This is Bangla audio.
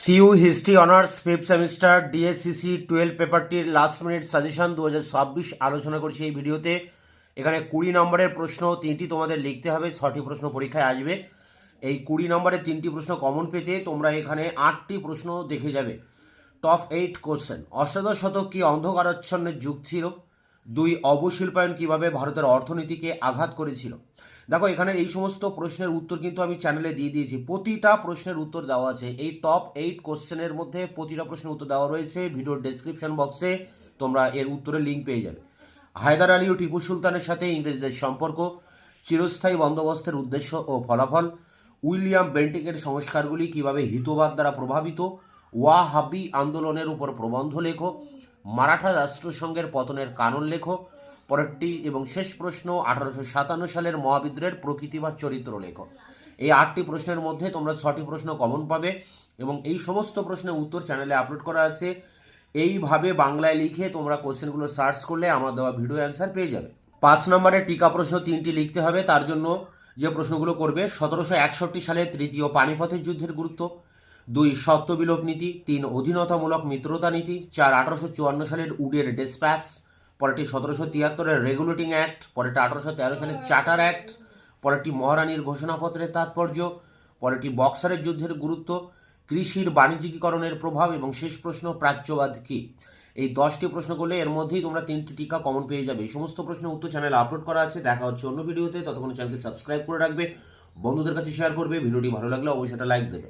CU history honours fifth semester DSCC 12 পেপারটির লাস্ট মিনিট সাজেশন 2026 আলোচনা করছি এই ভিডিওতে। এখানে 20 নম্বরের প্রশ্ন 3টি তোমাদের লিখতে হবে, 6টি প্রশ্ন পরীক্ষায় আসবে। এই 20 নম্বরের 3টি প্রশ্ন কমন পেতে তোমরা এখানে 8টি প্রশ্ন দেখে যাবে। Top 8 question. অষ্টাদশ শতক কি অন্ধকারাচ্ছন্নের যুগ ছিল? 2, অবশিল্পায়ন কিভাবে ভারতের অর্থনীতিকে আঘাত করেছিল? দেখো এখানে এই সমস্ত প্রশ্নের উত্তর কিন্তু আমি চ্যানেলে দিয়ে দিয়েছি, প্রতিটা প্রশ্নের উত্তর দেওয়া আছে। এই টপ 8 কোশ্চেনের মধ্যে প্রতিটা প্রশ্নের উত্তর দেওয়া রয়েছে ভিডিওর ডেসক্রিপশন বক্সে, তোমরা এর উত্তরের লিঙ্ক পেয়ে যাবে। হায়দার আলী ও টিপু সুলতানের সাথে ইংরেজদের সম্পর্ক, চিরস্থায়ী বন্দোবস্তের উদ্দেশ্য ও ফলাফল, উইলিয়াম বেন্টিকের সংস্কারগুলি কিভাবে হিতবাদ দ্বারা প্রভাবিত, ওয়াহাবি আন্দোলনের উপর প্রবন্ধ লেখো, মারাঠা রাষ্ট্রসংঘের পতনের কারণ লেখো। পরেরটি এবং শেষ প্রশ্ন, 1857 সালের মহাবিদ্রোহের প্রকৃতি বা চরিত্র লেখো। এই 8টি প্রশ্নের মধ্যে তোমরা 6টি প্রশ্ন কমন পাবে এবং এই সমস্ত প্রশ্নের উত্তর চ্যানেলে আপলোড করা আছে। এইভাবে বাংলায় লিখে তোমরা কোশ্চেনগুলো সার্চ করলে আমার দেওয়া ভিডিও অ্যান্সার পেয়ে যাবে। 5 নম্বরের টিকা প্রশ্ন 3টি লিখতে হবে। তার জন্য যে প্রশ্নগুলো করবে, 1761 সালে তৃতীয় পানিপথের যুদ্ধের গুরুত্ব, 2, সত্য বিলোপ নীতি, 3, অধীনতামূলক মিত্রতা নীতি, 4, 1854 সালের উডের ডিসপ্যাচ, পরেরটি 1773-এর রেগুলেটিং অ্যাক্ট, পরেরটি 1813 সালের চার্টার অ্যাক্ট, পরেরটি মহারানীর ঘোষণাপত্রের তাৎপর্য, পরেরটি বক্সারের যুদ্ধের গুরুত্ব, কৃষির বাণিজ্যিকীকরণের প্রভাব এবং শেষ প্রশ্ন, প্রাচ্যবাদ কি? এই 10টি প্রশ্ন করলে এর মধ্যেই তোমরা 3টি টিকা কমন পেয়ে যাবে। এই সমস্ত প্রশ্নের উত্তর চ্যানেলে আপলোড করা আছে। দেখা হচ্ছে অন্য ভিডিওতে, ততক্ষণ চ্যানেলকে সাবস্ক্রাইব করে রাখবে, বন্ধুদের কাছে শেয়ার করবে। ভিডিওটি ভালো লাগলে অবশ্যই একটা লাইক দেবে।